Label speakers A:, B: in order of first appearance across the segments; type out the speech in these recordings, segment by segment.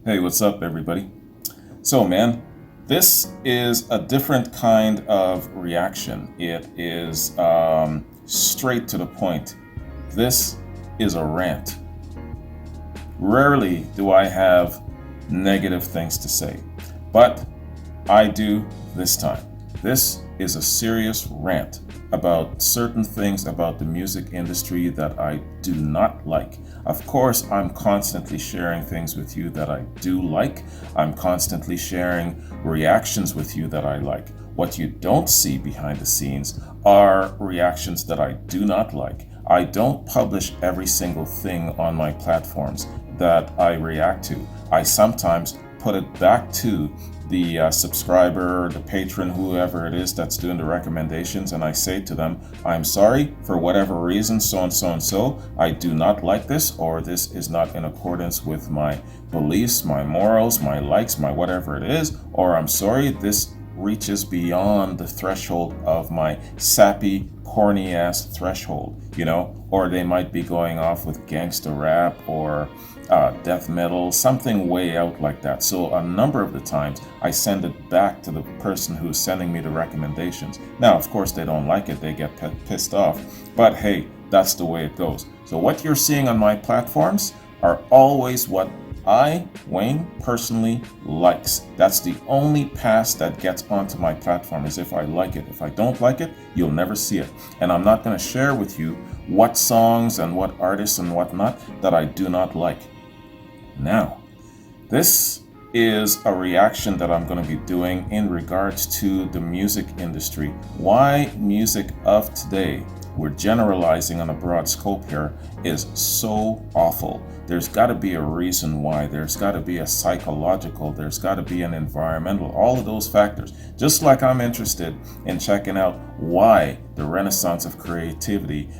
A: Hey, what's up, everybody? So, man, this is a different kind of reaction. It is straight to the point. This is a rant. Rarely do I have negative things to say, but I do this time. This is a serious rant about certain things about the music industry that I do not like. Of course, I'm constantly sharing things with you that I do like. I'm constantly sharing reactions with you that I like. What you don't see behind the scenes are reactions that I do not like. I don't publish every single thing on my platforms that I react to. I sometimes put it back to the subscriber, the patron, whoever it is that's doing the recommendations, and I say to them, I'm sorry, for whatever reason, so and so and so, I do not like this, or this is not in accordance with my beliefs, my morals, my likes, my whatever it is, or I'm sorry, this reaches beyond the threshold of my sappy, corny ass threshold, or they might be going off with gangsta rap or death metal, something way out like that. So a number of the times I send it back to the person who's sending me the recommendations. Now, of course, they don't like it, they get pissed off, but hey, that's the way it goes. So what you're seeing on my platforms are always what I, Wayne, personally likes. That's the only pass that gets onto my platform, is if I like it. If I don't like it, you'll never see it. And I'm not going to share with you what songs and what artists and whatnot that I do not like. Now, this is a reaction that I'm going to be doing in regards to the music industry. Why music of today, we're generalizing on a broad scope here, is so awful. There's got to be a reason why. There's got to be a psychological, there's got to be an environmental, all of those factors. Just like I'm interested in checking out why the renaissance of creativity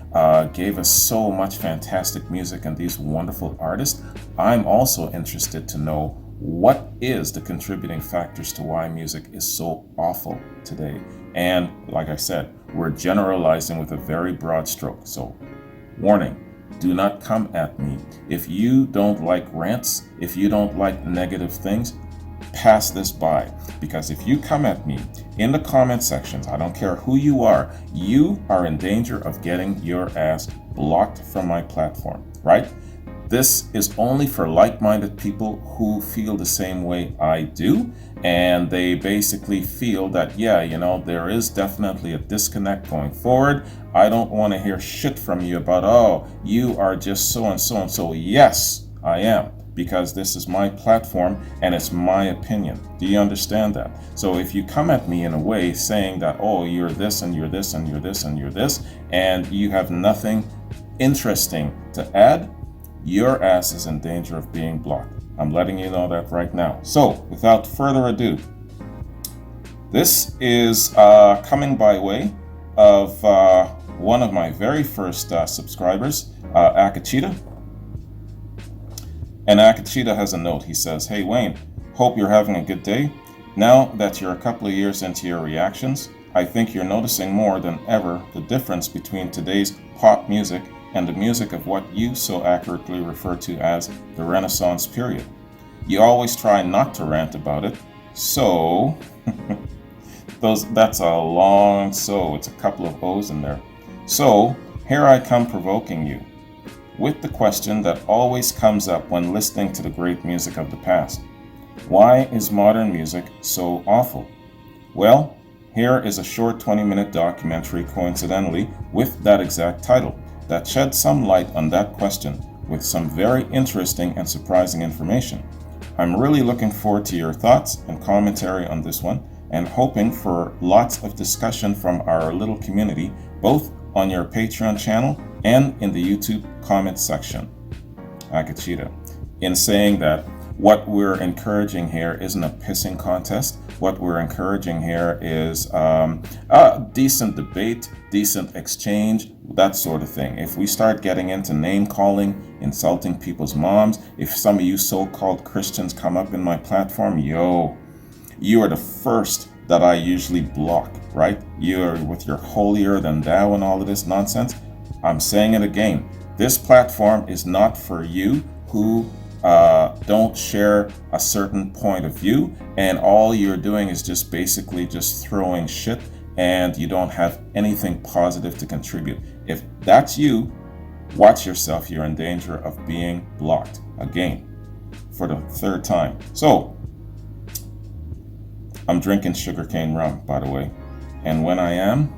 A: gave us so much fantastic music and these wonderful artists, I'm also interested to know what is the contributing factors to why music is so awful today. And like I said, we're generalizing with a very broad stroke. So, warning, do not come at me. If you don't like rants, if you don't like negative things, pass this by. Because if you come at me in the comment sections, I don't care who you are in danger of getting your ass blocked from my platform, right? This is only for like-minded people who feel the same way I do, and they basically feel that, there is definitely a disconnect going forward. I don't want to hear shit from you about, oh, you are just so and so and so. Yes, I am, because this is my platform and it's my opinion. Do you understand that? So if you come at me in a way saying that, oh, you're this and you're this and you're this and you're this, and you have nothing interesting to add, your ass is in danger of being blocked. I'm letting you know that right now. So, without further ado, this is coming by way of one of my very first subscribers, Akachita. And Akachita has a note. He says, "Hey Wayne, hope you're having a good day. Now that you're a couple of years into your reactions, I think you're noticing more than ever the difference between today's pop music and the music of what you so accurately refer to as the Renaissance period. You always try not to rant about it, so..." that's a long so, it's a couple of O's in there. "So, here I come provoking you with the question that always comes up when listening to the great music of the past. Why is modern music so awful? Well, here is a short 20-minute documentary, coincidentally, with that exact title, that sheds some light on that question with some very interesting and surprising information. I'm really looking forward to your thoughts and commentary on this one, and hoping for lots of discussion from our little community, both on your Patreon channel and in the YouTube comment section." Akachita. In saying that, what we're encouraging here isn't a pissing contest. What we're encouraging here is a decent debate, decent exchange, that sort of thing. If we start getting into name calling, insulting people's moms, if some of you so-called Christians come up in my platform, you are the first that I usually block, right? You're with your holier than thou and all of this nonsense. I'm saying it again. This platform is not for you who don't share a certain point of view, and all you're doing is just basically just throwing shit, and you don't have anything positive to contribute. If that's you, watch yourself. You're in danger of being blocked again for the third time. So I'm drinking sugarcane rum, by the way, and when I am,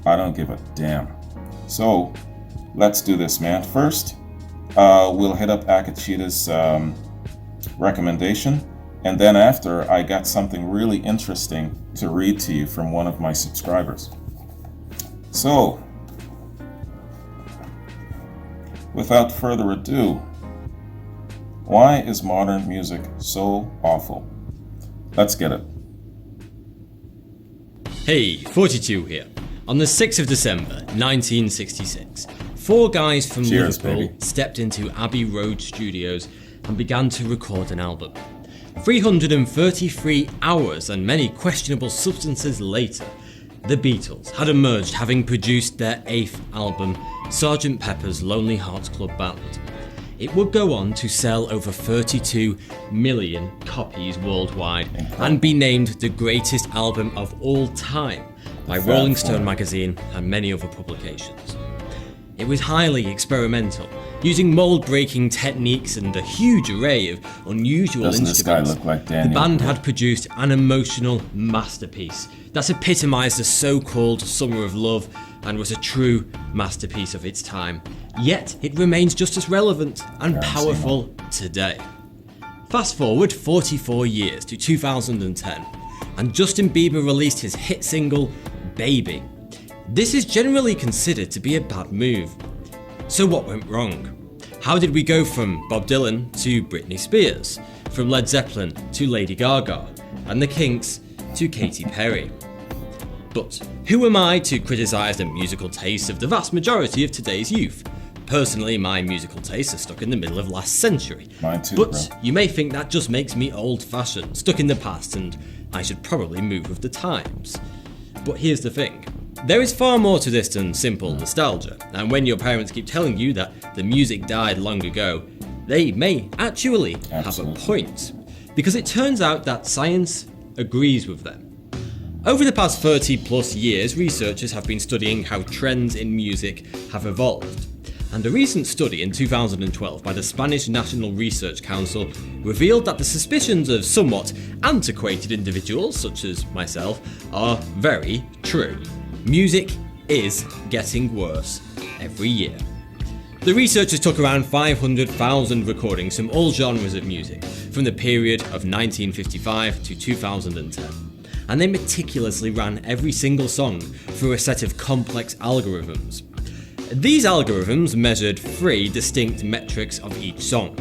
A: I don't give a damn. So let's do this, man. First, we'll hit up Akachita's recommendation, and then after, I got something really interesting to read to you from one of my subscribers. So, without further ado, why is modern music so awful? Let's get it.
B: Hey, 42 here. On the 6th of December, 1966, four guys from Liverpool stepped into Abbey Road Studios and began to record an album. 333 hours and many questionable substances later, the Beatles had emerged, having produced their 8th album, Sgt. Pepper's Lonely Hearts Club Band. It would go on to sell over 32 million copies worldwide and be named the greatest album of all time by Rolling Stone magazine and many other publications. It was highly experimental, using mold-breaking techniques and a huge array of unusual instruments.
A: This guy look like Daniel?
B: The band had produced an emotional masterpiece that epitomised the so-called Summer of Love and was a true masterpiece of its time. Yet it remains just as relevant and powerful today. Fast forward 44 years to 2010, and Justin Bieber released his hit single, Baby. This is generally considered to be a bad move. So what went wrong? How did we go from Bob Dylan to Britney Spears, from Led Zeppelin to Lady Gaga, and the Kinks to Katy Perry? But who am I to criticise the musical tastes of the vast majority of today's youth? Personally, my musical tastes are stuck in the middle of last century.
A: Mine too,
B: but
A: bro.
B: You may think that just makes me old-fashioned, stuck in the past, and I should probably move with the times. But here's the thing. There is far more to this than simple nostalgia, and when your parents keep telling you that the music died long ago, they may actually have a point. Because it turns out that science agrees with them. Over the past 30 plus years, researchers have been studying how trends in music have evolved. And a recent study in 2012 by the Spanish National Research Council revealed that the suspicions of somewhat antiquated individuals, such as myself, are very true. Music is getting worse every year. The researchers took around 500,000 recordings from all genres of music, from the period of 1955 to 2010. And they meticulously ran every single song through a set of complex algorithms. These algorithms measured three distinct metrics of each song: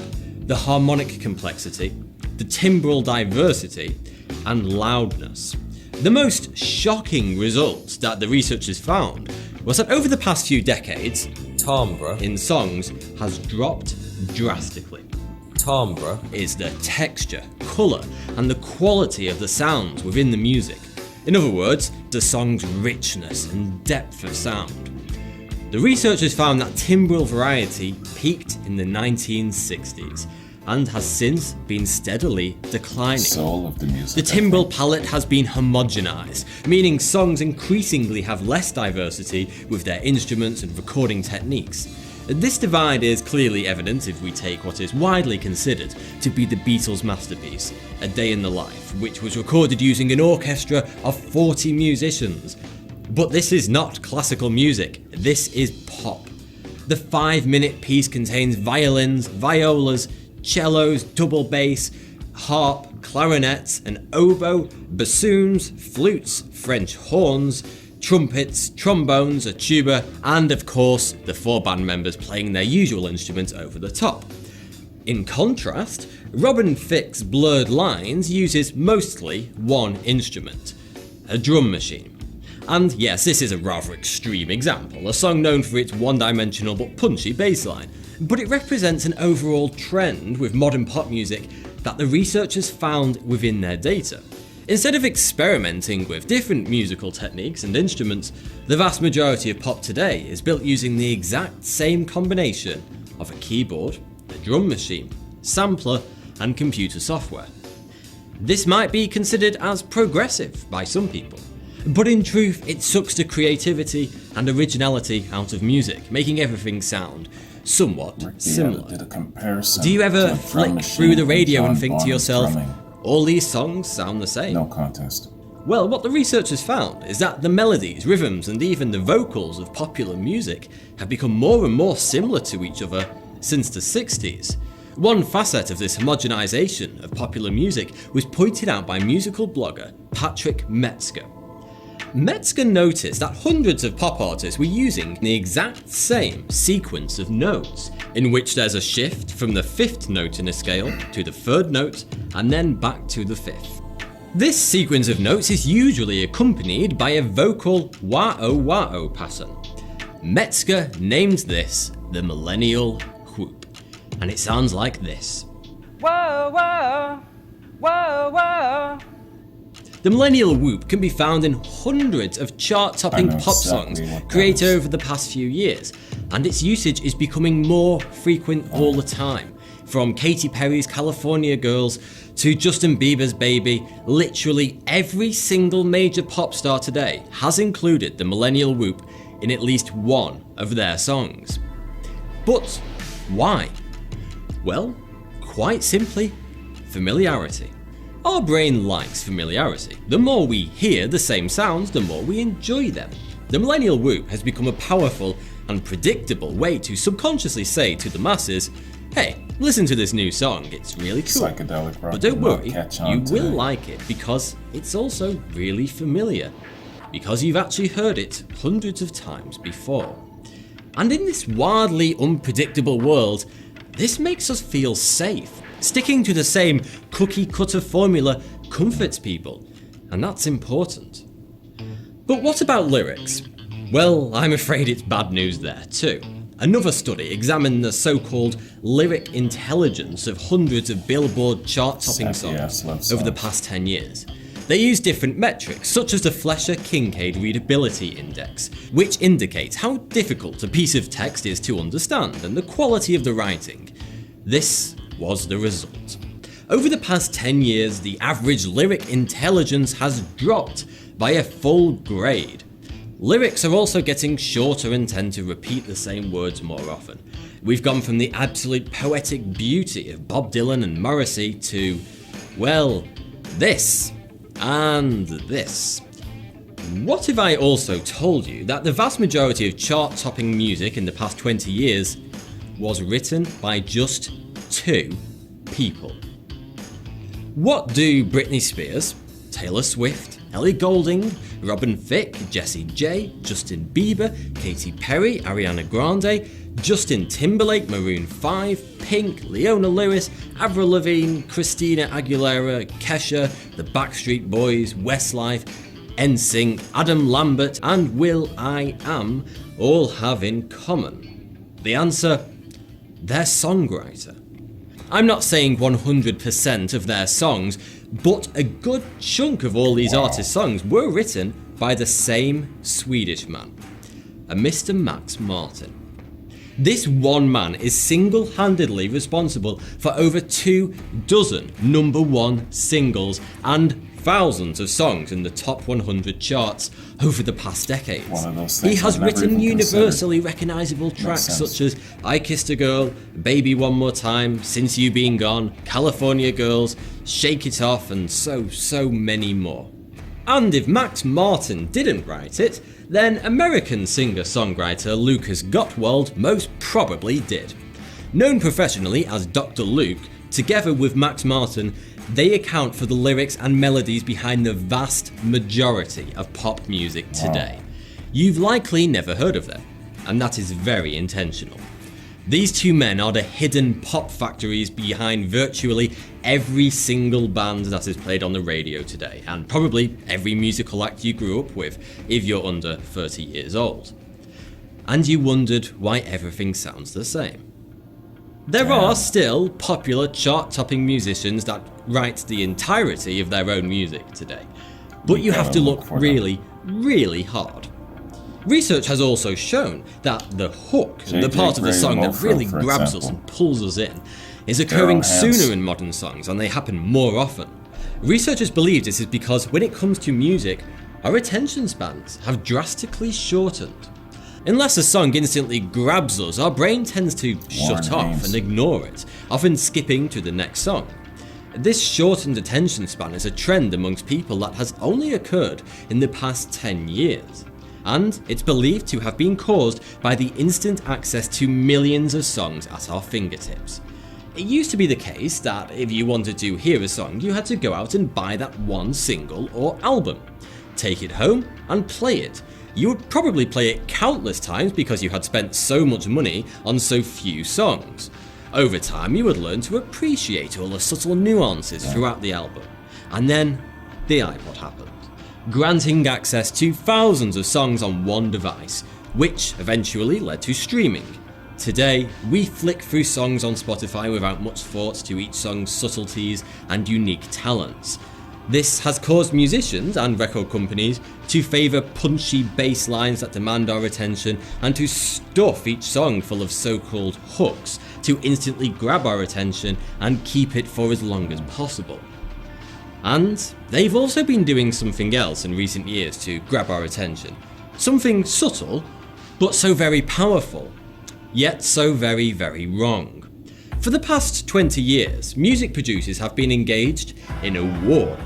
B: the harmonic complexity, the timbral diversity, and loudness. The most shocking result that the researchers found was that over the past few decades, timbre in songs has dropped drastically. Timbre is the texture, colour, and the quality of the sounds within the music. In other words, the song's richness and depth of sound. The researchers found that timbral variety peaked in the 1960s and has since been steadily declining.
A: Soul of the music.
B: The timbral palette has been homogenized, meaning songs increasingly have less diversity with their instruments and recording techniques. This divide is clearly evident if we take what is widely considered to be the Beatles' masterpiece, A Day in the Life, which was recorded using an orchestra of 40 musicians. But this is not classical music, this is pop. The 5-minute piece contains violins, violas, cellos, double bass, harp, clarinets, an oboe, bassoons, flutes, French horns, trumpets, trombones, a tuba, and of course the 4 band members playing their usual instruments over the top. In contrast, Robin Thicke's Blurred Lines uses mostly one instrument, a drum machine. And yes, this is a rather extreme example, a song known for its one-dimensional but punchy bassline, but it represents an overall trend with modern pop music that the researchers found within their data. Instead of experimenting with different musical techniques and instruments, the vast majority of pop today is built using the exact same combination of a keyboard, a drum machine, sampler, and computer software. This might be considered as progressive by some people, but in truth it sucks the creativity and originality out of music, making everything sound somewhat similar. Do you ever flick through the radio and think to yourself, all these songs sound the same?
A: No contest.
B: Well, what the researchers found is that the melodies, rhythms, and even the vocals of popular music have become more and more similar to each other since the 60s. One facet of this homogenization of popular music was pointed out by musical blogger Patrick Metzger. Metzger noticed that hundreds of pop artists were using the exact same sequence of notes, in which there's a shift from the 5th note in a scale to the 3rd note and then back to the 5th. This sequence of notes is usually accompanied by a vocal wah-oh pattern. Metzger named this the Millennial whoop, and it sounds like this. Whoa, whoa, whoa, whoa. The Millennial whoop can be found in hundreds of chart-topping pop songs created over the past few years, and its usage is becoming more frequent all the time. From Katy Perry's California Girls to Justin Bieber's Baby, literally every single major pop star today has included the Millennial whoop in at least one of their songs. But why? Well, quite simply, familiarity. Our brain likes familiarity. The more we hear the same sounds, the more we enjoy them. The Millennial whoop has become a powerful and predictable way to subconsciously say to the masses, hey, listen to this new song, it's really cool.
A: Psychedelic rock.
B: But don't worry, you will like it because it's also really familiar. Because you've actually heard it hundreds of times before. And in this wildly unpredictable world, this makes us feel safe. Sticking to the same cookie-cutter formula comforts people, and that's important. But what about lyrics? Well, I'm afraid it's bad news there too. Another study examined the so-called lyric intelligence of hundreds of Billboard chart-topping songs over the past 10 years. They used different metrics, such as the Fleischer-Kincaid Readability Index, which indicates how difficult a piece of text is to understand and the quality of the writing. This was the result. Over the past 10 years, the average lyric intelligence has dropped by a full grade. Lyrics are also getting shorter and tend to repeat the same words more often. We've gone from the absolute poetic beauty of Bob Dylan and Morrissey to, well, this and this. What if I also told you that the vast majority of chart-topping music in the past 20 years was written by just 2 people? What do Britney Spears, Taylor Swift, Ellie Goulding, Robin Thicke, Jessie J, Justin Bieber, Katy Perry, Ariana Grande, Justin Timberlake, Maroon 5, Pink, Leona Lewis, Avril Lavigne, Christina Aguilera, Kesha, the Backstreet Boys, Westlife, NSYNC, Adam Lambert, and will.i.am all have in common? The answer: they're songwriter. I'm not saying 100% of their songs, but a good chunk of all these artists' songs were written by the same Swedish man, a Mr. Max Martin. This one man is single-handedly responsible for over 24 number 1 singles and thousands of songs in the top 100 charts over the past decades. He has written universally recognizable tracks such as I Kissed a Girl, Baby One More Time, Since You Been Gone, California Girls, Shake It Off, and so many more. And if Max Martin didn't write it, then American singer-songwriter Lucas Gottwald most probably did. Known professionally as Dr. Luke, together with Max Martin, they account for the lyrics and melodies behind the vast majority of pop music today. You've likely never heard of them, and that is very intentional. These 2 men are the hidden pop factories behind virtually every single band that is played on the radio today, and probably every musical act you grew up with if you're under 30 years old. And you wondered why everything sounds the same. There are still popular chart-topping musicians that write the entirety of their own music today, but you have to look really, really hard. Research has also shown that the hook, the part of the song that really grabs us and pulls us in, is occurring
A: There are hands.
B: sooner in modern songs and they happen more often. Researchers believe this is because when it comes to music, our attention spans have drastically shortened. Unless a song instantly grabs us, our brain tends to shut off
A: Haynes.
B: and ignore it, often skipping to the next song. This shortened attention span is a trend amongst people that has only occurred in the past 10 years. And it's believed to have been caused by the instant access to millions of songs at our fingertips. It used to be the case that if you wanted to hear a song, you had to go out and buy that one single or album, take it home and play it. You would probably play it countless times because you had spent so much money on so few songs. Over time, you would learn to appreciate all the subtle nuances throughout the album. And then, the iPod happened, granting access to thousands of songs on one device, which eventually led to streaming. Today, we flick through songs on Spotify without much thought to each song's subtleties and unique talents. This has caused musicians and record companies to favour punchy bass lines that demand our attention and to stuff each song full of so-called hooks to instantly grab our attention and keep it for as long as possible. And they've also been doing something else in recent years to grab our attention. Something subtle, but so very powerful, yet so very, very wrong. For the past 20 years, music producers have been engaged in a war.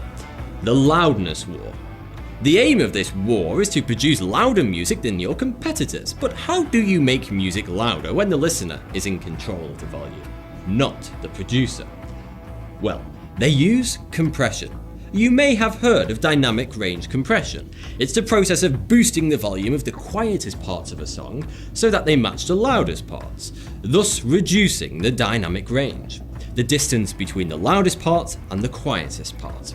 B: The loudness war. The aim of this war is to produce louder music than your competitors, but how do you make music louder when the listener is in control of the volume, not the producer? Well, they use compression. You may have heard of dynamic range compression. It's the process of boosting the volume of the quietest parts of a song so that they match the loudest parts, thus reducing the dynamic range, the distance between the loudest part and the quietest part.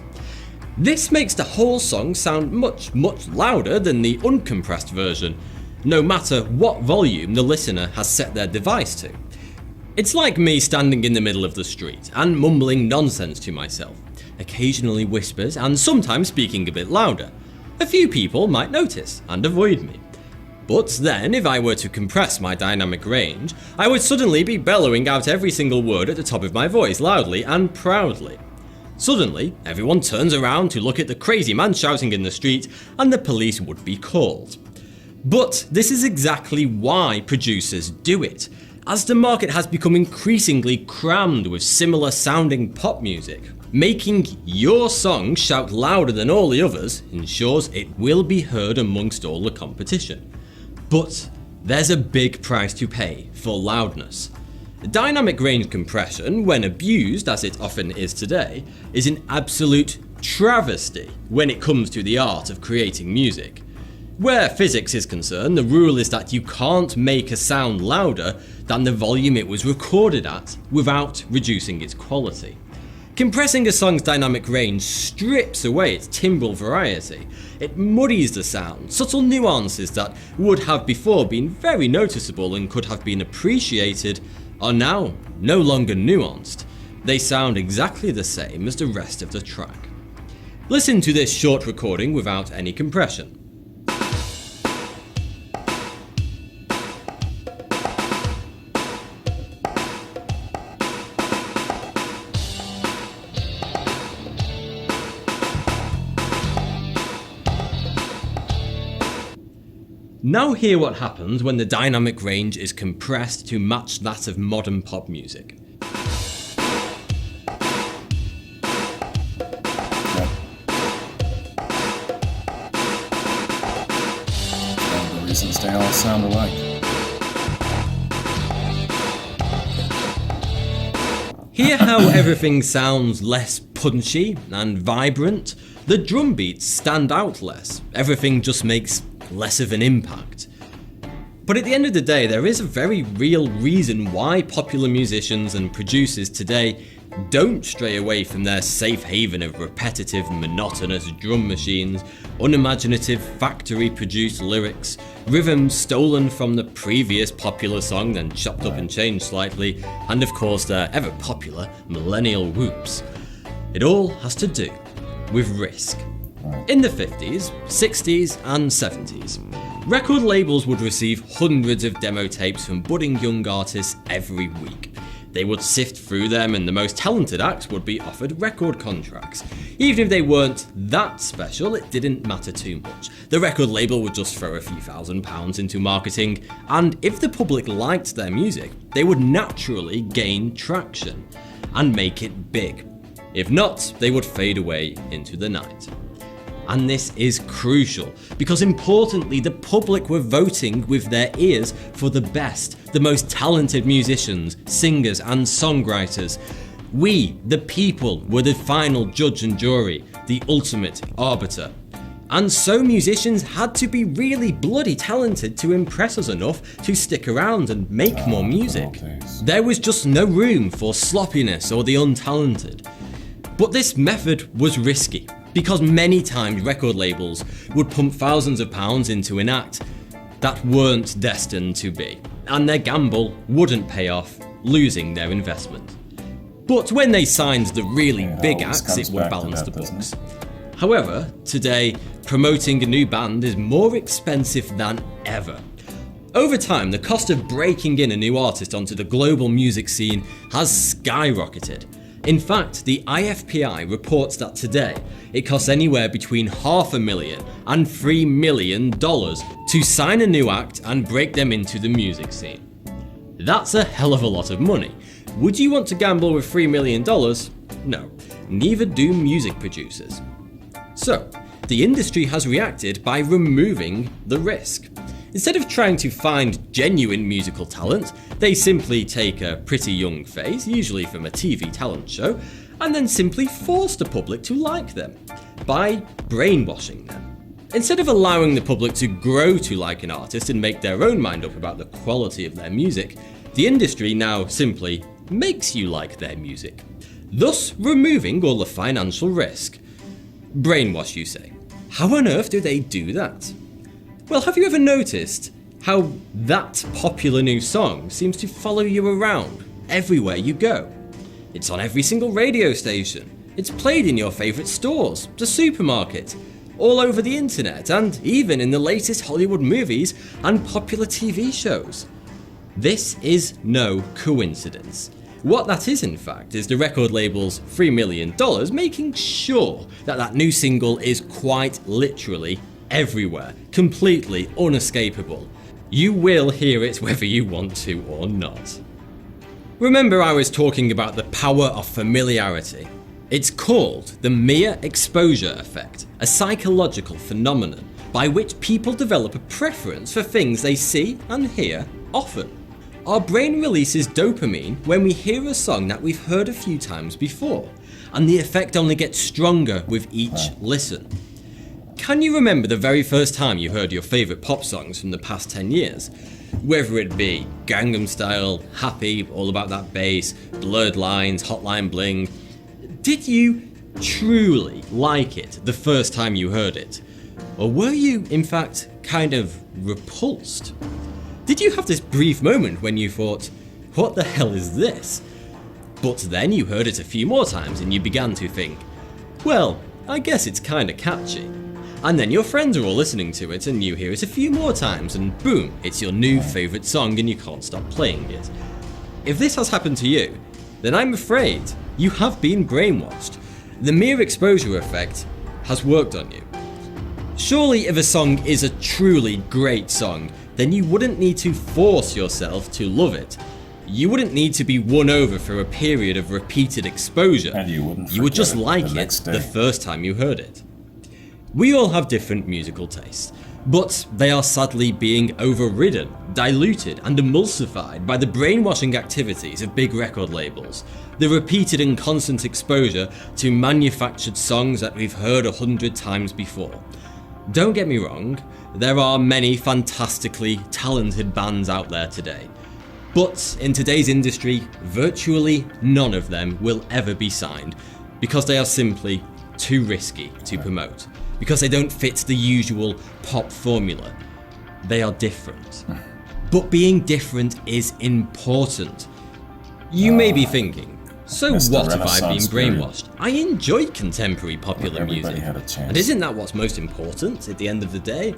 B: This makes the whole song sound much louder than the uncompressed version, no matter what volume the listener has set their device to. It's like me standing in the middle of the street and mumbling nonsense to myself, occasionally whispers and sometimes speaking a bit louder. A few people might notice and avoid me. But then, if I were to compress my dynamic range, I would suddenly be bellowing out every single word at the top of my voice loudly and proudly. Suddenly, everyone turns around to look at the crazy man shouting in the street and the police would be called. But this is exactly why producers do it, as the market has become increasingly crammed with similar sounding pop music. Making your song shout louder than all the others ensures it will be heard amongst all the competition. But there's a big price to pay for loudness. Dynamic range compression, when abused as it often is today, is an absolute travesty when it comes to the art of creating music. Where physics is concerned, the rule is that you can't make a sound louder than the volume it was recorded at without reducing its quality. Compressing a song's dynamic range strips away its timbral variety. It muddies the sound. Subtle nuances that would have before been very noticeable and could have been appreciated are now no longer nuanced. They sound exactly the same as the rest of the track. Listen to this short recording without any compression. Now hear what happens when the dynamic range is compressed to match that of modern pop music.
A: And the reasons they all sound alike.
B: Hear how everything sounds less punchy and vibrant? The drum beats stand out less. Everything just makes less of an impact. But at the end of the day, there is a very real reason why popular musicians and producers today don't stray away from their safe haven of repetitive, monotonous drum machines, unimaginative, factory-produced lyrics, rhythms stolen from the previous popular song then chopped up and changed slightly, and of course their ever-popular millennial whoops. It all has to do with risk. In the 50s, 60s and 70s, record labels would receive hundreds of demo tapes from budding young artists every week. They would sift through them and the most talented acts would be offered record contracts. Even if they weren't that special, it didn't matter too much. The record label would just throw a few £1,000s into marketing, and if the public liked their music, they would naturally gain traction and make it big. If not, they would fade away into the night. And this is crucial, because importantly, the public were voting with their ears for the best, the most talented musicians, singers and songwriters. We, the people, were the final judge and jury, the ultimate arbiter. And so musicians had to be really bloody talented to impress us enough to stick around and make more music. There was just no room for sloppiness or the untalented. But this method was risky, because many times record labels would pump thousands of pounds into an act that weren't destined to be, and their gamble wouldn't pay off, losing their investment. But when they signed the really big acts, it would balance the books. However, today, promoting a new band is more expensive than ever. Over time, the cost of breaking in a new artist onto the global music scene has skyrocketed. In fact, the IFPI reports that today, it costs anywhere between $500,000 and $3 million to sign a new act and break them into the music scene. That's a hell of a lot of money. Would you want to gamble with $3 million? No, neither do music producers. So, the industry has reacted by removing the risk. Instead of trying to find genuine musical talent, they simply take a pretty young face, usually from a TV talent show, and then simply force the public to like them by brainwashing them. Instead of allowing the public to grow to like an artist and make their own mind up about the quality of their music, the industry now simply makes you like their music, thus removing all the financial risk. Brainwash, you say? How on earth do they do that? Well, have you ever noticed how that popular new song seems to follow you around everywhere you go? It's on every single radio station. It's played in your favourite stores, the supermarket, all over the internet, and even in the latest Hollywood movies and popular TV shows. This is no coincidence. What that is, in fact, is the record label's $3 million making sure that that new single is quite literally everywhere, completely unescapable. You will hear it whether you want to or not. Remember, I was talking about the power of familiarity. It's called the mere exposure effect, a psychological phenomenon by which people develop a preference for things they see and hear often. Our brain releases dopamine when we hear a song that we've heard a few times before, and the effect only gets stronger with each listen. Can you remember the very first time you heard your favourite pop songs from the past 10 years? Whether it be Gangnam Style, Happy, All About That Bass, Blurred Lines, Hotline Bling. Did you truly like it the first time you heard it? Or were you, in fact, kind of repulsed? Did you have this brief moment when you thought, what the hell is this? But then you heard it a few more times and you began to think, well, I guess it's kinda catchy. And then your friends are all listening to it and you hear it a few more times and boom, it's your new favourite song and you can't stop playing it. If this has happened to you, then I'm afraid you have been brainwashed. The mere exposure effect has worked on you. Surely if a song is a truly great song, then you wouldn't need to force yourself to love it. You wouldn't need to be won over for a period of repeated exposure.
A: And you
B: would just like
A: the
B: it
A: next day.
B: the first time you heard it. We all have different musical tastes, but they are sadly being overridden, diluted and emulsified by the brainwashing activities of big record labels, the repeated and constant exposure to manufactured songs that we've heard 100 times before. Don't get me wrong, there are many fantastically talented bands out there today, but in today's industry, virtually none of them will ever be signed because they are simply too risky to promote. Because they don't fit the usual pop formula. They are different. But being different is important. You may be thinking, so
A: Mr.
B: what have I been
A: Renaissance period.
B: brainwashed? I enjoy contemporary popular
A: Everybody
B: music.
A: had a chance.
B: And isn't that what's most important at the end of the day?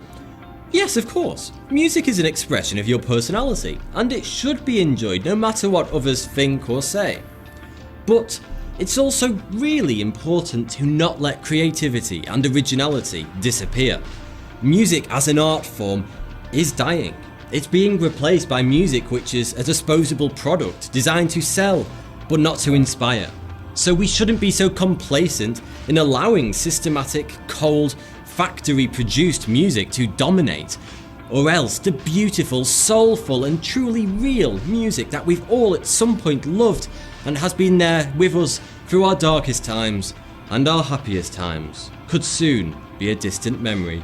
B: Yes, of course. Music is an expression of your personality, and it should be enjoyed no matter what others think or say. But it's also really important to not let creativity and originality disappear. Music as an art form is dying. It's being replaced by music which is a disposable product designed to sell, but not to inspire. So we shouldn't be so complacent in allowing systematic, cold, factory-produced music to dominate, or else the beautiful, soulful and truly real music that we've all at some point loved and has been there with us through our darkest times and our happiest times could soon be a distant memory,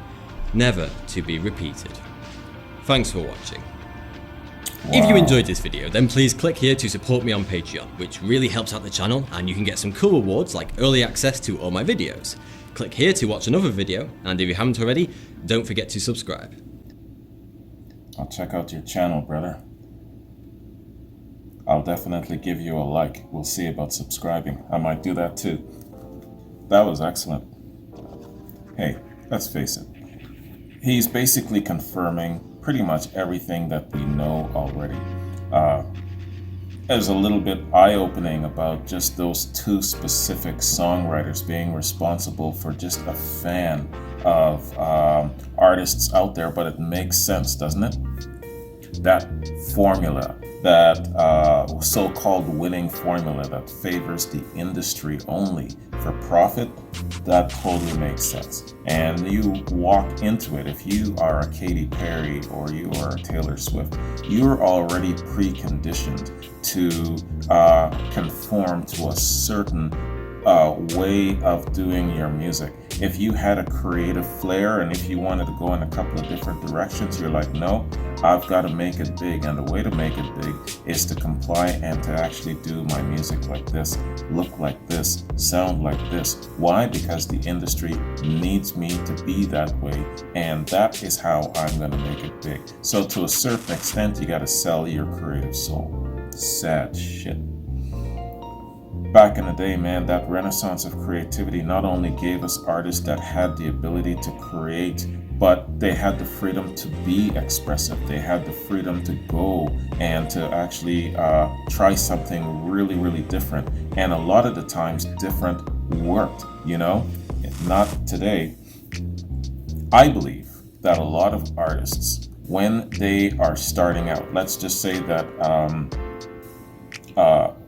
B: never to be repeated. Thanks for watching. If you enjoyed this video, then please click here to support me on Patreon, which really helps out the channel, and you can get some cool rewards like early access to all my videos. Click here to watch another video, and if you haven't already, don't forget to subscribe.
A: I'll check out your channel, brother. I'll definitely give you a like. We'll see about subscribing. I might do that too. That was excellent. Hey, let's face it. He's basically confirming pretty much everything that we know already. It was a little bit eye-opening about just those two specific songwriters being responsible for just a fan of artists out there, but it makes sense, doesn't it? That formula, that so-called winning formula that favors the industry only for profit, that totally makes sense. And you walk into it, if you are a Katy Perry or you are a Taylor Swift, you're already preconditioned to conform to a certain way of doing your music. If you had a creative flair and if you wanted to go in a couple of different directions, you're like, no, I've got to make it big. And the way to make it big is to comply and to actually do my music like this, look like this, sound like this. Why? Because the industry needs me to be that way. And that is how I'm going to make it big. So to a certain extent, you got to sell your creative soul. Sad shit. Back in the day, man, that renaissance of creativity not only gave us artists that had the ability to create, but they had the freedom to be expressive. They had the freedom to go and to actually try something really, really different. And a lot of the times, different worked, you know? Not today. I believe that a lot of artists, when they are starting out, let's just say that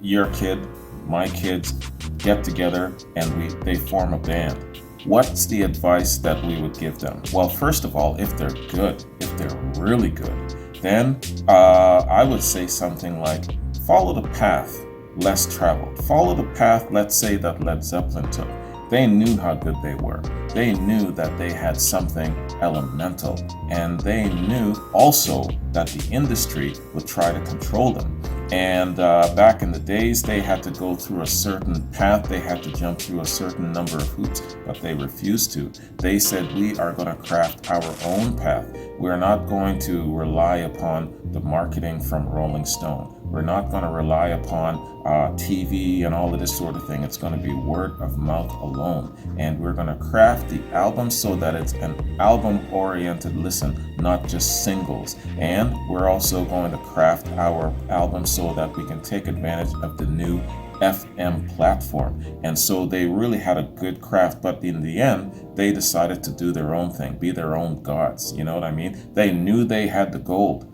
A: your kid, my kids get together and they form a band. What's the advice that we would give them? Well, first of all, if they're good, if they're really good, then I would say something like, follow the path less traveled. Follow the path, let's say, that Led Zeppelin took. They knew how good they were. They knew that they had something elemental. And they knew also that the industry would try to control them. And back in the days, they had to go through a certain path. They had to jump through a certain number of hoops, but they refused to. They said, we are going to craft our own path. We're not going to rely upon the marketing from Rolling Stone. We're not going to rely upon TV and all of this sort of thing. It's going to be word of mouth alone. And we're going to craft the album so that it's an album-oriented listen, not just singles. And we're also going to craft our album so that we can take advantage of the new FM platform. And so they really had a good craft, but in the end, they decided to do their own thing, be their own gods. You know what I mean? They knew they had the gold.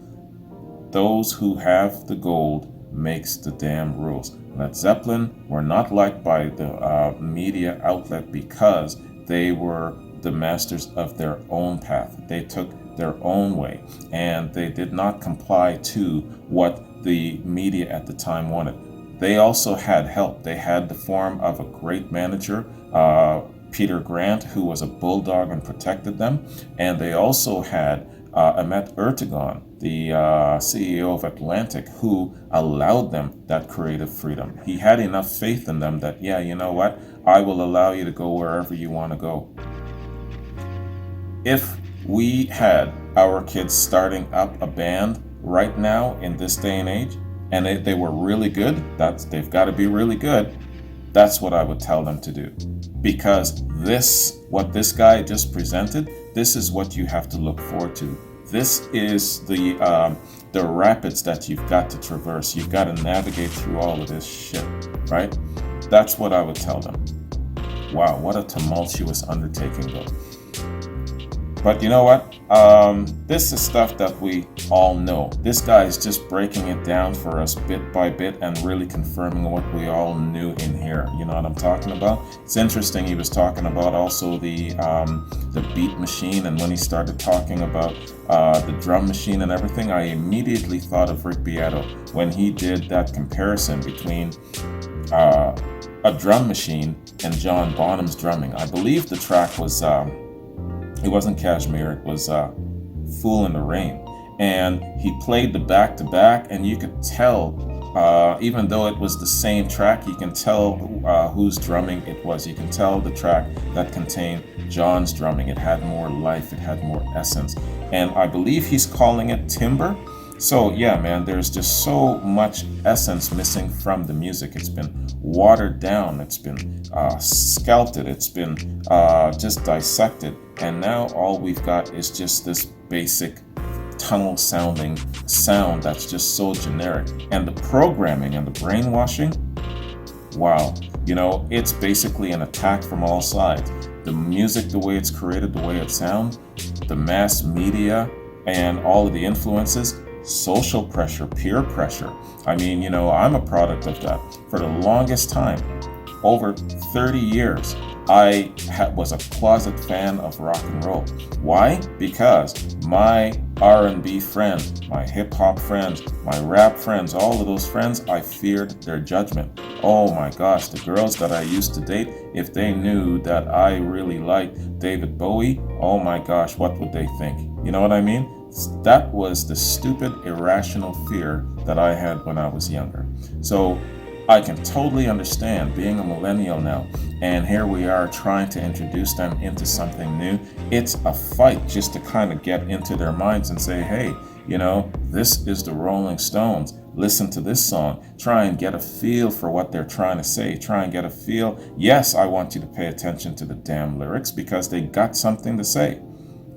A: Those who have the gold makes the damn rules. Led Zeppelin were not liked by the media outlet because they were the masters of their own path. They took their own way, and they did not comply to what the media at the time wanted. They also had help. They had the form of a great manager, Peter Grant, who was a bulldog and protected them, and they also had Ahmet Ertegun, the CEO of Atlantic, who allowed them that creative freedom. He had enough faith in them that, yeah, you know what? I will allow you to go wherever you want to go. If we had our kids starting up a band right now in this day and age, and they were really good, they've got to be really good, That's what I would tell them to do. Because what this guy just presented, this is what you have to look forward to. This is the rapids that you've got to traverse. You've got to navigate through all of this shit, right? That's what I would tell them. Wow, what a tumultuous undertaking though. But you know what? This is stuff that we all know. This guy is just breaking it down for us bit by bit and really confirming what we all knew in here. You know what I'm talking about? It's interesting. He was talking about also the beat machine, and when he started talking about the drum machine and everything, I immediately thought of Rick Beato when he did that comparison between a drum machine and John Bonham's drumming. I believe the track was. It wasn't Kashmir, it was Fool in the Rain. And he played the back-to-back, and you could tell, even though it was the same track, you can tell whose drumming it was. You can tell the track that contained John's drumming. It had more life, it had more essence. And I believe he's calling it timbre. So yeah, man, there's just so much essence missing from the music. It's been watered down, it's been sculpted, it's been just dissected, and now all we've got is just this basic tunnel sounding sound that's just so generic. And the programming and the brainwashing, wow, you know, it's basically an attack from all sides. The music, the way it's created, the way it sounds, the mass media, and all of the influences, social pressure, peer pressure. I mean, you know, I'm a product of that. For the longest time, over 30 years, I was a closet fan of rock and roll. Why? Because my R&B friends, my hip hop friends, my rap friends, all of those friends, I feared their judgment. Oh my gosh, the girls that I used to date, if they knew that I really liked David Bowie, oh my gosh, what would they think? You know what I mean? That was the stupid, irrational fear that I had when I was younger. So I can totally understand being a millennial now, and here we are trying to introduce them into something new. It's a fight just to kind of get into their minds and say, hey, you know, this is the Rolling Stones. Listen to this song. Try and get a feel for what they're trying to say. Try and get a feel. Yes, I want you to pay attention to the damn lyrics because they got something to say,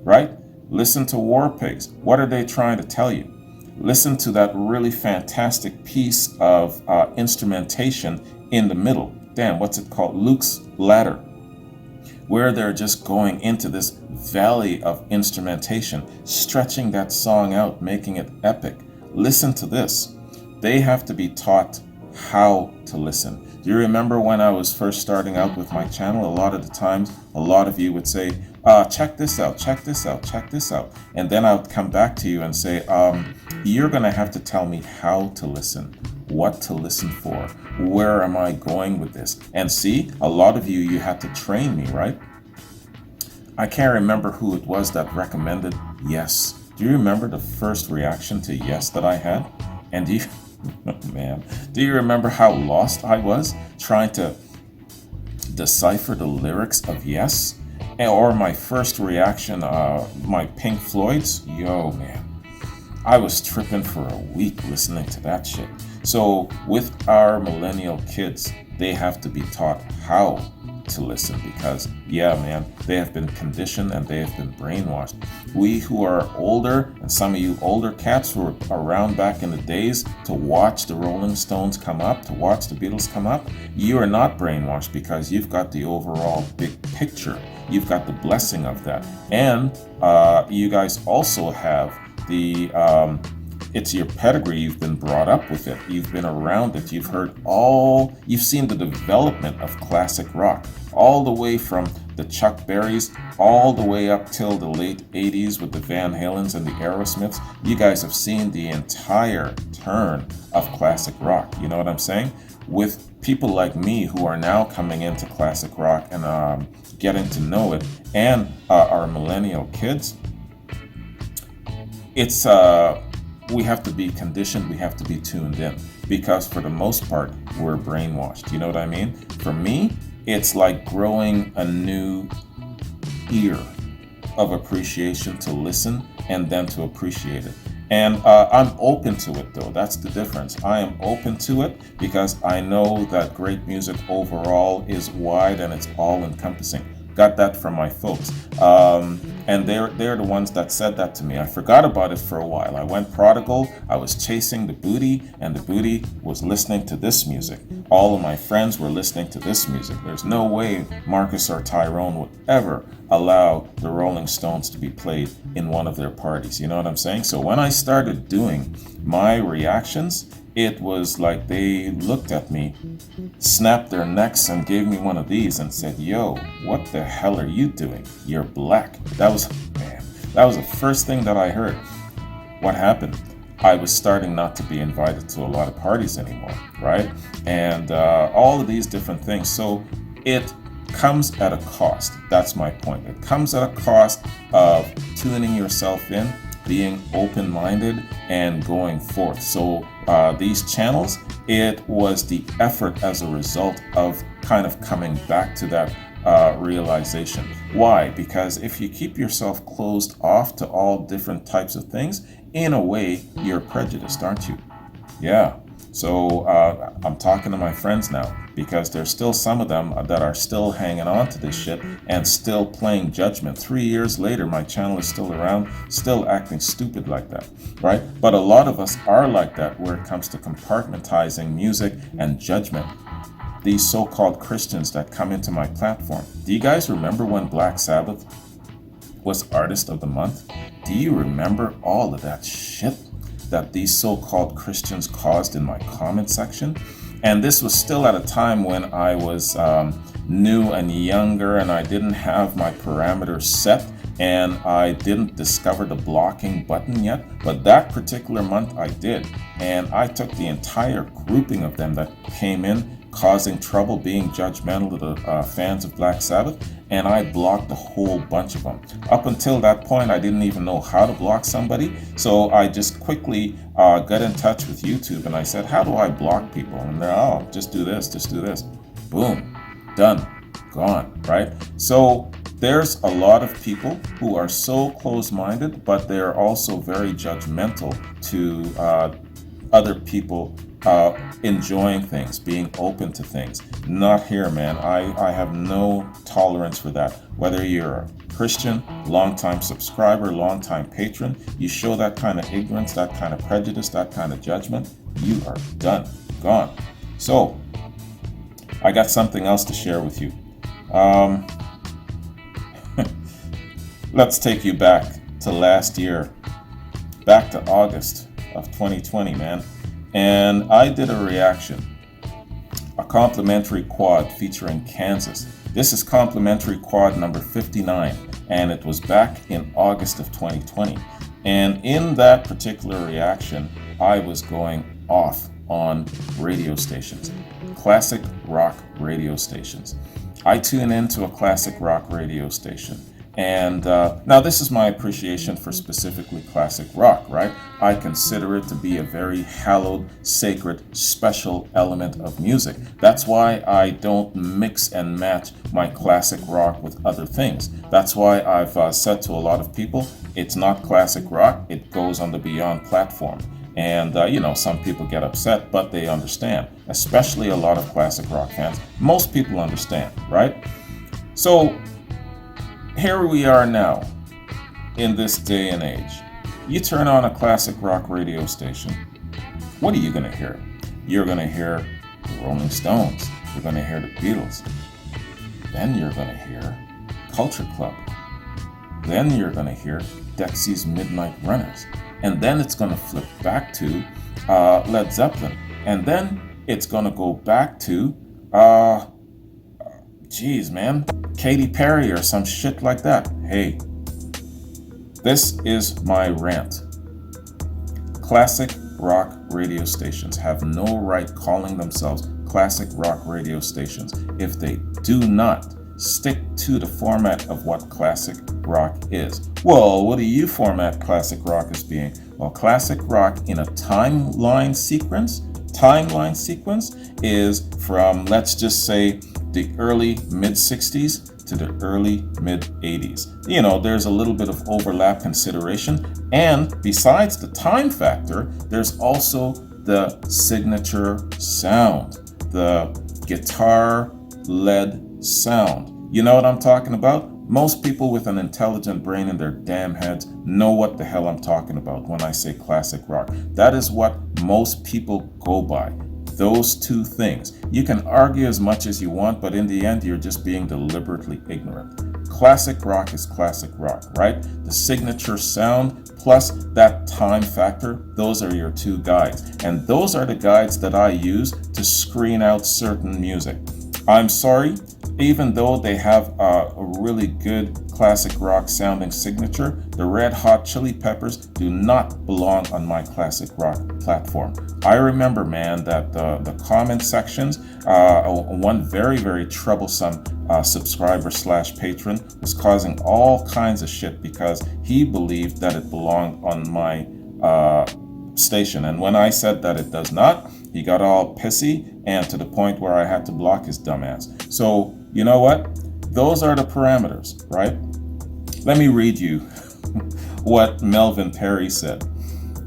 A: right? Listen to War Pigs. What are they trying to tell you? Listen to that really fantastic piece of instrumentation in the middle. Damn, what's it called? Luke's Ladder. Where they're just going into this valley of instrumentation, stretching that song out, making it epic. Listen to this. They have to be taught how to listen. Do you remember when I was first starting out with my channel? A lot of the times, a lot of you would say, check this out, check this out, check this out. And then I would come back to you and say, you're going to have to tell me how to listen, what to listen for, where am I going with this? And see, a lot of you had to train me, right? I can't remember who it was that recommended yes. Do you remember the first reaction to yes that I had? And do you, man, do you remember how lost I was trying to decipher the lyrics of yes? Or my first reaction, my Pink Floyd's, yo, man, I was tripping for a week listening to that shit. So with our millennial kids, they have to be taught how to listen because, yeah, man, they have been conditioned and they have been brainwashed. We who are older, and some of you older cats who were around back in the days to watch the Rolling Stones come up, to watch the Beatles come up, you are not brainwashed because you've got the overall big picture. You've got the blessing of that. And you guys also have the it's your pedigree. You've been brought up with it. You've been around it. You've seen the development of classic rock, all the way from the Chuck Berrys, all the way up till the late 80s with the Van Halens and the Aerosmiths. You guys have seen the entire turn of classic rock. You know what I'm saying? With people like me who are now coming into classic rock and getting to know it, and our millennial kids, it's we have to be conditioned, we have to be tuned in, because for the most part, we're brainwashed. You know what I mean? For me, it's like growing a new ear of appreciation to listen and then to appreciate it. And I'm open to it, though. That's the difference. I am open to it because I know that great music overall is wide and it's all encompassing. Got that from my folks. And they're the ones that said that to me. I forgot about it for a while. I went prodigal. I was chasing the booty, and the booty was listening to this music. All of my friends were listening to this music. There's no way Marcus or Tyrone would ever allow the Rolling Stones to be played in one of their parties. You know what I'm saying? So when I started doing my reactions, it was like they looked at me, snapped their necks, and gave me one of these and said, "Yo, what the hell are you doing? You're black." That was the first thing that I heard. What happened? I was starting not to be invited to a lot of parties anymore, right? And all of these different things. So it comes at a cost. That's my point. It comes at a cost of tuning yourself in, being open-minded, and going forth. So these channels, it was the effort as a result of kind of coming back to that realization. Why? Because if you keep yourself closed off to all different types of things, in a way, you're prejudiced, aren't you? Yeah. So I'm talking to my friends now because there's still some of them that are still hanging on to this shit and still playing judgment. 3 years later, my channel is still around, still acting stupid like that, right? But a lot of us are like that where it comes to compartmentalizing music and judgment. These so-called Christians that come into my platform. Do you guys remember when Black Sabbath was Artist of the Month? Do you remember all of that shit that these so-called Christians caused in my comment section? And this was still at a time when I was new and younger and I didn't have my parameters set and I didn't discover the blocking button yet. But that particular month I did. And I took the entire grouping of them that came in causing trouble, being judgmental to the fans of Black Sabbath, and I blocked a whole bunch of them. Up until that point, I didn't even know how to block somebody, so I just quickly got in touch with YouTube and I said, how do I block people? And they're, oh, just do this. Boom, done, gone, right? So there's a lot of people who are so close-minded, but they're also very judgmental to other people enjoying things, being open to things. Not here, man. I have no tolerance for that. Whether you're a Christian, long-time subscriber, long-time patron, you show that kind of ignorance, that kind of prejudice, that kind of judgment, you are done, gone. So, I got something else to share with you. Let's take you back to last year, back to August of 2020, man. And I did a reaction, a complimentary quad featuring Kansas. This is complimentary quad number 59, and it was back in August of 2020. And in that particular reaction, I was going off on radio stations, classic rock radio stations. I tune into a classic rock radio station. And now this is my appreciation for specifically classic rock, right? I consider it to be a very hallowed, sacred, special element of music. That's why I don't mix and match my classic rock with other things. That's why I've said to a lot of people, it's not classic rock, it goes on the Beyond platform. And, some people get upset, but they understand, especially a lot of classic rock fans. Most people understand, right? So, here we are now, in this day and age. You turn on a classic rock radio station, what are you going to hear? You're going to hear the Rolling Stones. You're going to hear the Beatles. Then you're going to hear Culture Club. Then you're going to hear Dexy's Midnight Runners. And then it's going to flip back to Led Zeppelin. And then it's going to go back to Katy Perry or some shit like that. Hey, this is my rant. Classic rock radio stations have no right calling themselves classic rock radio stations if they do not stick to the format of what classic rock is. Well, what do you format classic rock as being? Well, classic rock in a timeline sequence is from, let's just say, the early mid-60s to the early mid-80s. You know, there's a little bit of overlap consideration. And besides the time factor, there's also the signature sound, the guitar-led sound. You know what I'm talking about? Most people with an intelligent brain in their damn heads know what the hell I'm talking about when I say classic rock. That is what most people go by. Those two things. You can argue as much as you want, but in the end, you're just being deliberately ignorant. Classic rock is classic rock, right? The signature sound plus that time factor, those are your two guides. And those are the guides that I use to screen out certain music. I'm sorry, even though they have a really good classic rock sounding signature, the Red Hot Chili Peppers do not belong on my classic rock platform. I remember, man, that the comment sections, one very, very troublesome subscriber / patron was causing all kinds of shit because he believed that it belonged on my station. And when I said that it does not, he got all pissy and to the point where I had to block his dumbass. So, you know what? Those are the parameters, right? Let me read you what Melvin Perry said.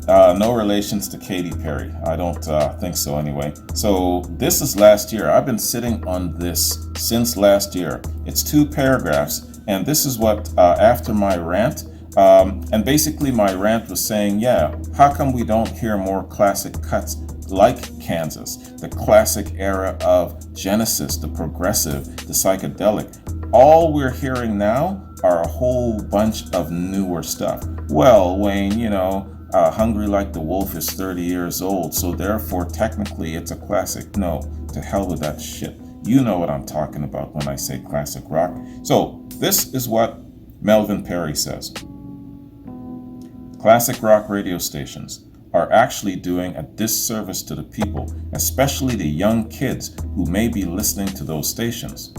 A: No relations to Katy Perry. I don't think so anyway. So this is last year. I've been sitting on this since last year. It's 2 paragraphs, and this is what, after my rant, and basically my rant was saying, yeah, how come we don't hear more classic cuts like Kansas, the classic era of Genesis, the progressive, the psychedelic? All we're hearing now are a whole bunch of newer stuff. Well, Wayne, you know, Hungry Like the Wolf is 30 years old, so therefore technically it's a classic. No, to hell with that shit. You know what I'm talking about when I say classic rock. So this is what Melvin Perry says. Classic rock radio stations are actually doing a disservice to the people, especially the young kids who may be listening to those stations.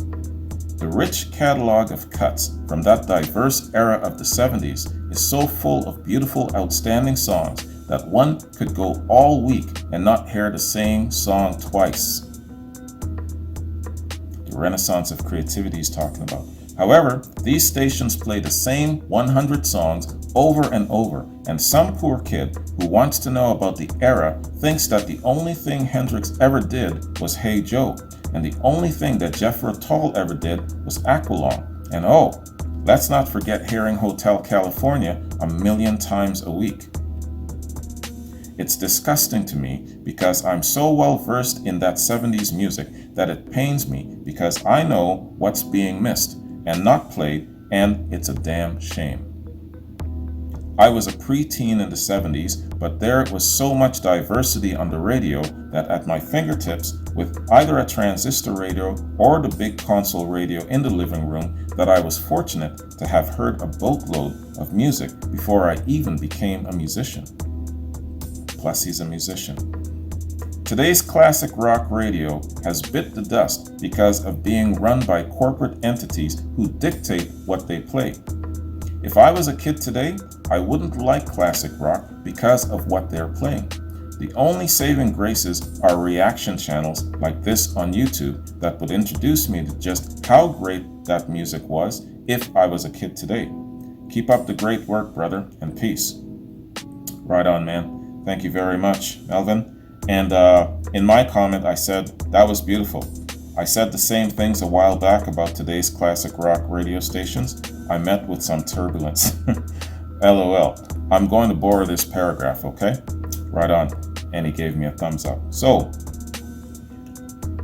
A: The rich catalog of cuts from that diverse era of the 70s is so full of beautiful, outstanding songs that one could go all week and not hear the same song twice. The renaissance of creativity he's talking about. However, these stations play the same 100 songs over and over, and some poor kid who wants to know about the era thinks that the only thing Hendrix ever did was Hey Joe, and the only thing that Jethro Tull ever did was Aqualung. And oh, let's not forget hearing Hotel California a million times a week. It's disgusting to me because I'm so well versed in that 70s music that it pains me because I know what's being missed and not played, and it's a damn shame. I was a preteen in the 70s, but there was so much diversity on the radio that at my fingertips, with either a transistor radio or the big console radio in the living room, that I was fortunate to have heard a boatload of music before I even became a musician. Plus, he's a musician. Today's classic rock radio has bit the dust because of being run by corporate entities who dictate what they play. If I was a kid today, I wouldn't like classic rock because of what they're playing. The only saving graces are reaction channels like this on YouTube that would introduce me to just how great that music was if I was a kid today. Keep up the great work, brother, and peace. Right on, man. Thank you very much, Melvin. And in my comment, I said, that was beautiful. I said the same things a while back about today's classic rock radio stations. I met with some turbulence. LOL. I'm going to borrow this paragraph, okay? Right on. And he gave me a thumbs up. So,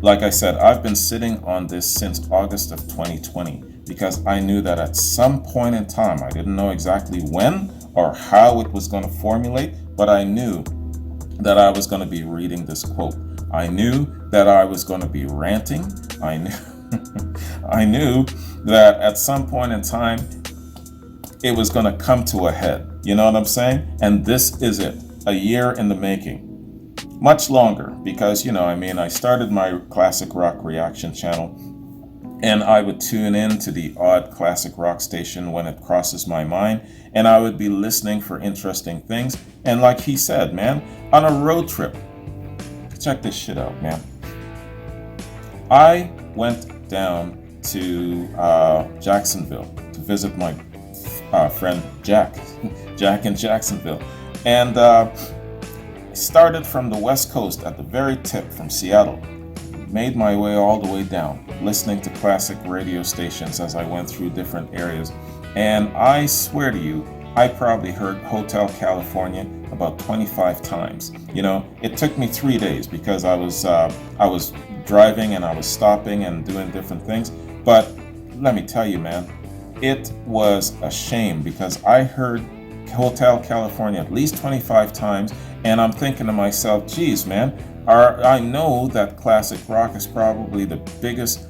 A: like I said, I've been sitting on this since August of 2020 because I knew that at some point in time, I didn't know exactly when or how it was going to formulate, but I knew that I was going to be reading this quote. I knew that I was going to be ranting. I knew that at some point in time, it was going to come to a head. You know what I'm saying? And this is it. A year in the making. Much longer because, I started my classic rock reaction channel and I would tune in to the odd classic rock station when it crosses my mind, and I would be listening for interesting things. And like he said, man, on a road trip, check this shit out, man. I went down to Jacksonville to visit my friend Jack in Jacksonville. And started from the West Coast at the very tip from Seattle. Made my way all the way down, listening to classic radio stations as I went through different areas. And I swear to you, I probably heard Hotel California about 25 times. It took me 3 days because I was driving and I was stopping and doing different things. But let me tell you, man, it was a shame because I heard Hotel California at least 25 times, and I'm thinking to myself, geez, man, I know that classic rock is probably the biggest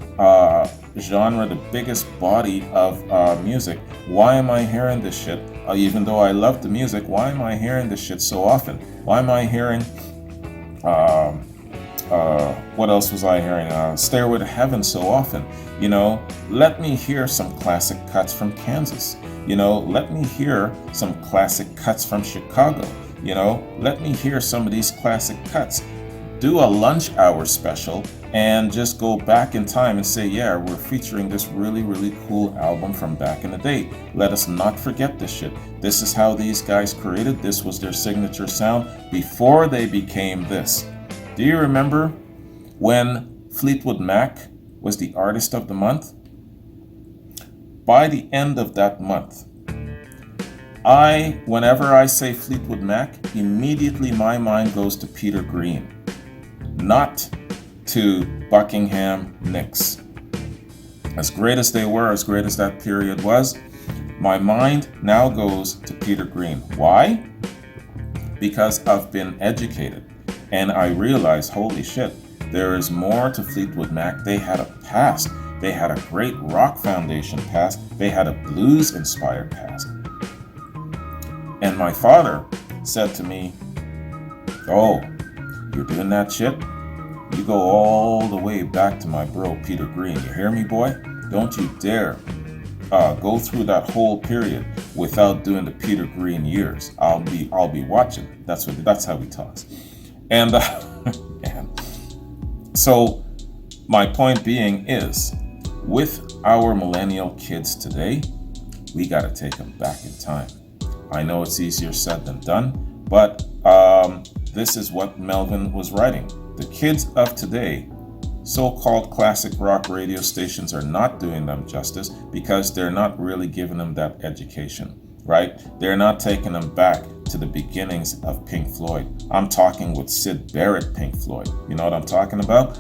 A: genre, the biggest body of music. Why am I hearing this shit? Even though I love the music, why am I hearing this shit so often? Why am I hearing, what else was I hearing? Stairway to Heaven so often. Let me hear some classic cuts from Kansas. Let me hear some classic cuts from Chicago. Let me hear some of these classic cuts. Do a lunch hour special and just go back in time and say, yeah, we're featuring this really, really cool album from back in the day. Let us not forget this shit. This is how these guys created. This was their signature sound before they became this. Do you remember when Fleetwood Mac was the artist of the month? By the end of that month, whenever I say Fleetwood Mac, immediately my mind goes to Peter Green, not to Buckingham Nicks. As great as they were, as great as that period was, my mind now goes to Peter Green. Why? Because I've been educated and I realize, holy shit, there is more to Fleetwood Mac. They had a past. They had a great rock foundation past. They had a blues-inspired past. And my father said to me, oh, you're doing that shit? You go all the way back to my bro, Peter Green. You hear me, boy? Don't you dare go through that whole period without doing the Peter Green years. I'll be watching. That's how he talks. And so my point being is, with our millennial kids today, we got to take them back in time. I know it's easier said than done, but this is what Melvin was writing. The kids of today, so-called classic rock radio stations, are not doing them justice because they're not really giving them that education, right? They're not taking them back to the beginnings of Pink Floyd. I'm talking with Syd Barrett Pink Floyd. You know what I'm talking about?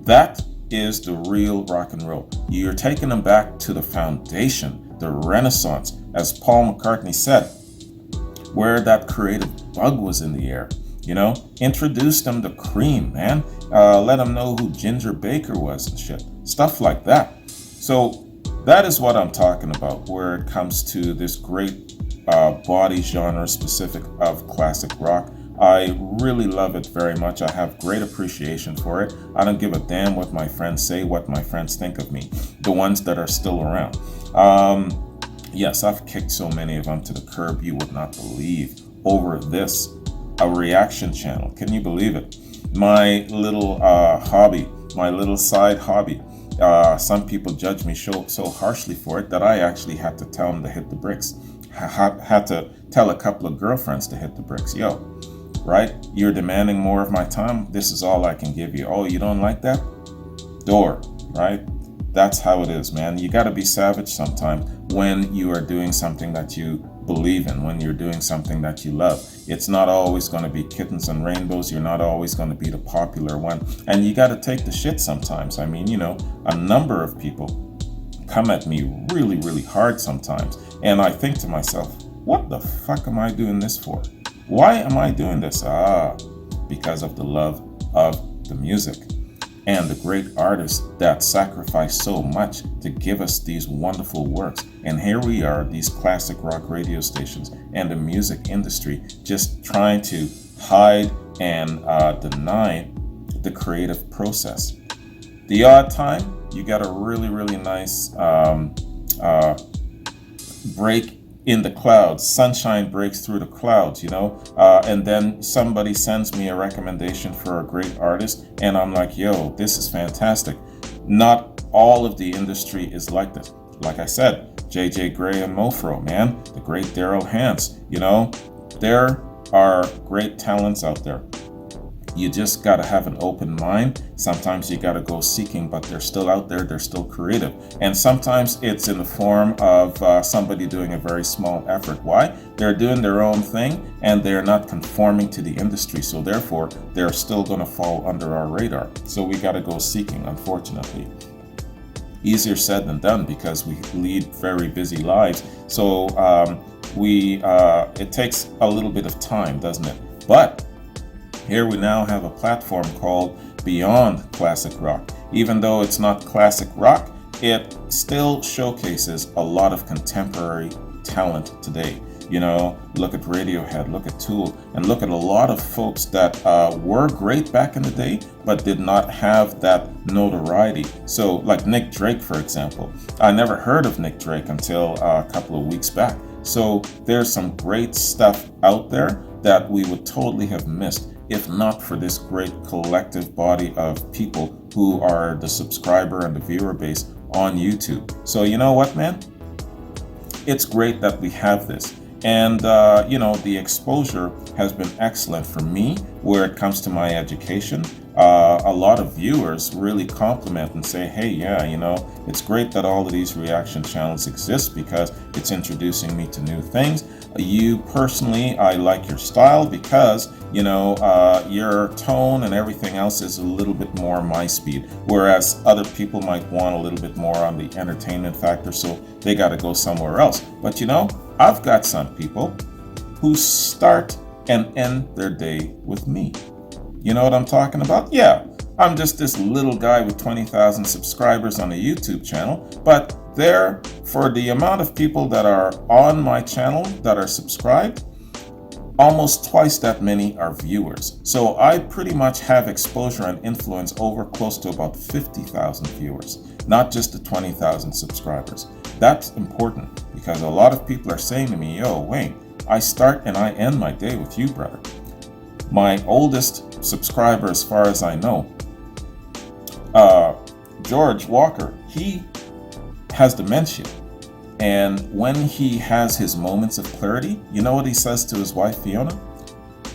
A: That is the real rock and roll. You're taking them back to the foundation, the Renaissance, as Paul McCartney said, where that creative bug was in the air. Introduce them to Cream, man. Let them know who Ginger Baker was and shit. Stuff like that. So that is what I'm talking about, where it comes to this great body genre specific of classic rock. I really love it very much. I have great appreciation for it. I don't give a damn what my friends say, what my friends think of me, the ones that are still around. Yes, I've kicked so many of them to the curb you would not believe over this, a reaction channel. Can you believe it? My little hobby, my little side hobby. Some people judge me so harshly for it that I actually had to tell them to hit the bricks. Had to tell a couple of girlfriends to hit the bricks. Yo, right? You're demanding more of my time. This is all I can give you. Oh, you don't like that? Door, right? That's how it is, man. You got to be savage sometimes when you are doing something that you believe in, when you're doing something that you love. It's not always going to be kittens and rainbows. You're not always going to be the popular one. And you got to take the shit sometimes. I mean, a number of people come at me really, really hard sometimes. And I think to myself, what the fuck am I doing this for? Why am I doing this? Because of the love of the music and the great artists that sacrifice so much to give us these wonderful works. And here we are, these classic rock radio stations and the music industry just trying to hide and deny the creative process. The odd time, you got a really, really nice break in the clouds. Sunshine breaks through the clouds, and then somebody sends me a recommendation for a great artist, and I'm like, yo, this is fantastic. Not all of the industry is like this. Like I said, J.J. Gray and Mofro, man, the great Daryl Hance, there are great talents out there. You just got to have an open mind. Sometimes you got to go seeking, but they're still out there. They're still creative. And sometimes it's in the form of somebody doing a very small effort. Why? They're doing their own thing and they're not conforming to the industry. So therefore, they're still going to fall under our radar. So we got to go seeking, unfortunately. Easier said than done because we lead very busy lives. So it takes a little bit of time, doesn't it? But here we now have a platform called Beyond Classic Rock. Even though it's not classic rock, it still showcases a lot of contemporary talent today. Look at Radiohead, look at Tool, and look at a lot of folks that were great back in the day, but did not have that notoriety. So like Nick Drake, for example. I never heard of Nick Drake until a couple of weeks back. So there's some great stuff out there that we would totally have missed if not for this great collective body of people who are the subscriber and the viewer base on YouTube. So you know what, man? It's great that we have this. And, the exposure has been excellent for me where it comes to my education. A lot of viewers really compliment and say, hey, yeah, it's great that all of these reaction channels exist because it's introducing me to new things. You personally, I like your style because, your tone and everything else is a little bit more my speed, whereas other people might want a little bit more on the entertainment factor, so they got to go somewhere else. But, I've got some people who start and end their day with me. You know what I'm talking about? Yeah, I'm just this little guy with 20,000 subscribers on a YouTube channel, but there, for the amount of people that are on my channel that are subscribed, almost twice that many are viewers. So I pretty much have exposure and influence over close to about 50,000 viewers, not just the 20,000 subscribers. That's important because a lot of people are saying to me, yo, Wayne, I start and I end my day with you, brother. My oldest subscriber, as far as I know, George Walker, he has dementia. And when he has his moments of clarity, you know what he says to his wife, Fiona?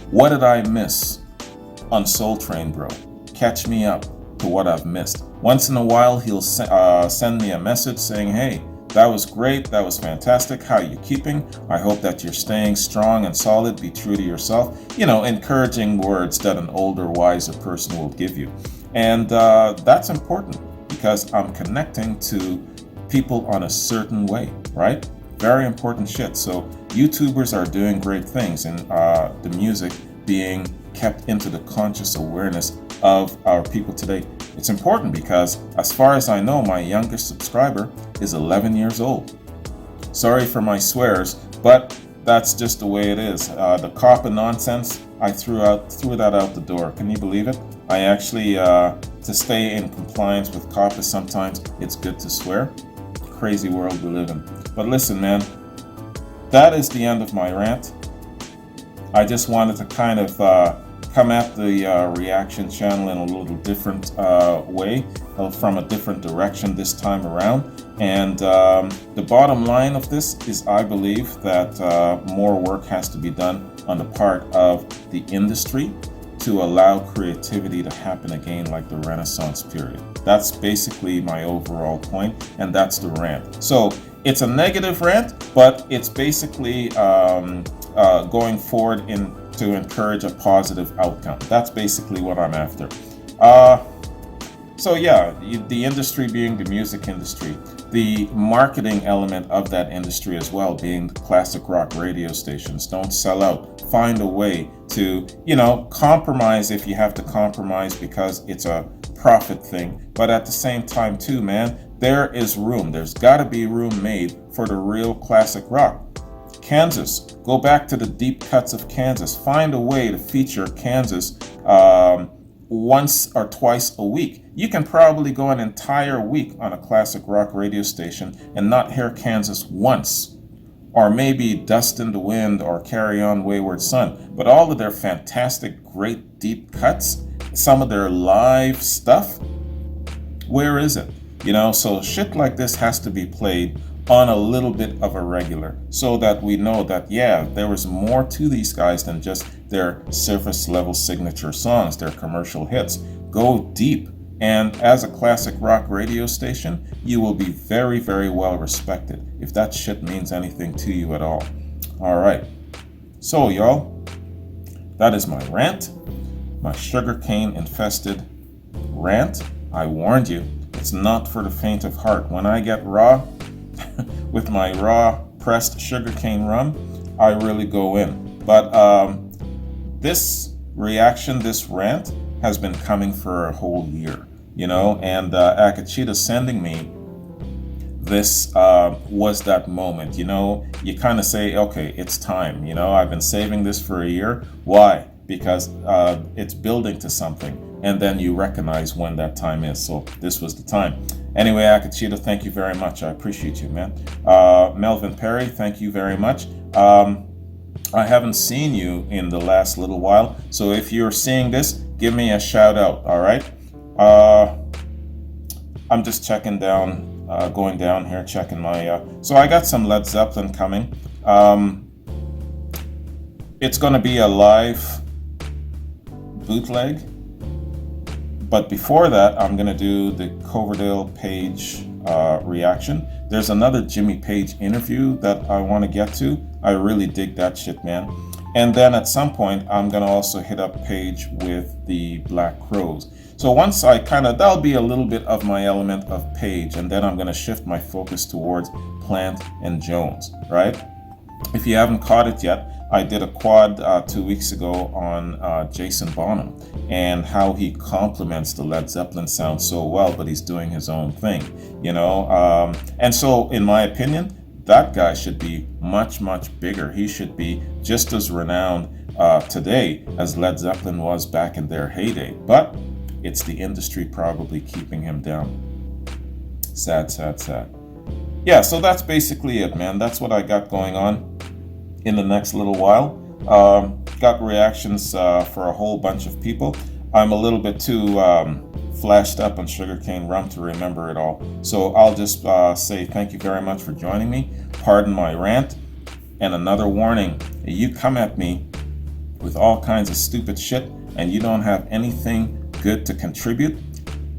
A: What did I miss on Soul Train, bro? Catch me up to what I've missed. Once in a while, he'll send me a message saying, hey, that was great. That was fantastic. How are you keeping? I hope that you're staying strong and solid. Be true to yourself. Encouraging words that an older, wiser person will give you. And that's important because I'm connecting to people on a certain way, right? Very important shit. So YouTubers are doing great things in the music being kept into the conscious awareness of our people today. It's important because as far as I know, my youngest subscriber is 11 years old. Sorry for my swears, but that's just the way it is. The COPPA nonsense, I threw that out the door. Can you believe it? I actually, to stay in compliance with COPPA, sometimes it's good to swear. Crazy world we live in. But listen, man, that is the end of my rant. I just wanted to kind of come at the reaction channel in a little different way, from a different direction this time around. And the bottom line of this is I believe that more work has to be done on the part of the industry to allow creativity to happen again like the Renaissance period. That's basically my overall point, and that's the rant. So it's a negative rant, but it's basically going forward to encourage a positive outcome. That's basically what I'm after. So yeah, the industry being the music industry, the marketing element of that industry as well being the classic rock radio stations. Don't sell out. Find a way to, compromise if you have to compromise because it's a profit thing. But at the same time too, man, there is room. There's got to be room made for the real classic rock. Kansas, go back to the deep cuts of Kansas. Find a way to feature Kansas once or twice a week. You can probably go an entire week on a classic rock radio station and not hear Kansas once. Or maybe Dust in the Wind or Carry On Wayward Son. But all of their fantastic, great deep cuts, some of their live stuff, where is it? So shit like this has to be played on a little bit of a regular, so that we know that, yeah, there was more to these guys than just their surface level signature songs, their commercial hits. Go deep. And as a classic rock radio station, you will be very, very well respected if that shit means anything to you at all. All right. So, y'all, that is my rant, my sugarcane infested rant. I warned you, it's not for the faint of heart. When I get raw with my raw pressed sugarcane rum, I really go in. But this reaction, this rant, has been coming for a whole year, and Akachita sending me this was that moment. You kind of say, okay, it's time. I've been saving this for a year. Why? Because it's building to something, and then you recognize when that time is. So this was the time. Anyway, Akachita, thank you very much. I appreciate you, man. Melvin Perry, thank you very much. I haven't seen you in the last little while, so if you're seeing this, give me a shout out, all right? I'm just checking down, going down here, checking my... So I got some Led Zeppelin coming. It's going to be a live bootleg, but before that, I'm going to do the Coverdale Page reaction. There's another Jimmy Page interview that I want to get to. I really dig that shit, man. And then at some point, I'm going to also hit up Page with the Black Crowes. So once that'll be a little bit of my element of Page, and then I'm going to shift my focus towards Plant and Jones, right? If you haven't caught it yet, I did a quad 2 weeks ago on Jason Bonham and how he complements the Led Zeppelin sound so well, but he's doing his own thing, and so in my opinion, that guy should be much, much bigger. He should be just as renowned today as Led Zeppelin was back in their heyday, but it's the industry probably keeping him down. Sad, sad, sad. Yeah, so that's basically it, man. That's what I got going on in the next little while. Got reactions for a whole bunch of people. I'm a little bit too flashed up on sugarcane rum to remember it all. So I'll just say thank you very much for joining me. Pardon my rant. And another warning, you come at me with all kinds of stupid shit and you don't have anything good to contribute,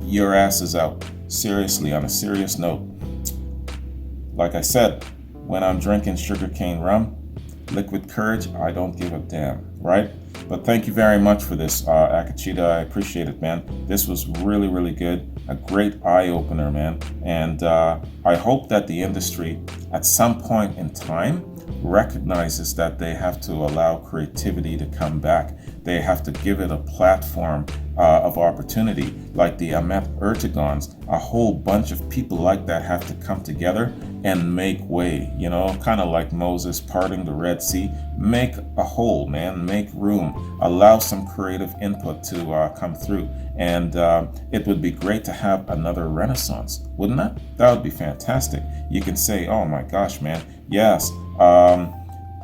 A: your ass is out. Seriously, on a serious note. Like I said, when I'm drinking sugarcane rum, liquid courage, I don't give a damn, right? But thank you very much for this, Akachita. I appreciate it, man. This was really, really good. A great eye-opener, man. And I hope that the industry, at some point in time, recognizes that they have to allow creativity to come back. They have to give it a platform of opportunity, like the Ahmet Ertegons. A whole bunch of people like that have to come together and make way, kind of like Moses parting the Red Sea. Make a hole, man, make room, allow some creative input to come through. And it would be great to have another renaissance, wouldn't it? That would be fantastic. You can say, oh my gosh, man, yes,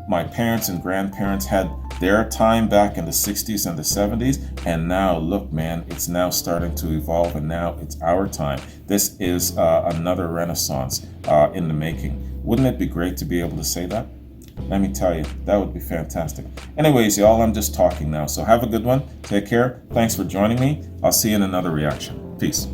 A: my parents and grandparents had their time back in the 60s and the 70s, and now look, man, it's now starting to evolve, and now it's our time. This is another renaissance in the making. Wouldn't it be great to be able to say that? Let me tell you, that would be fantastic. Anyways, y'all, I'm just talking now, so have a good one. Take care. Thanks for joining me. I'll see you in another reaction. Peace.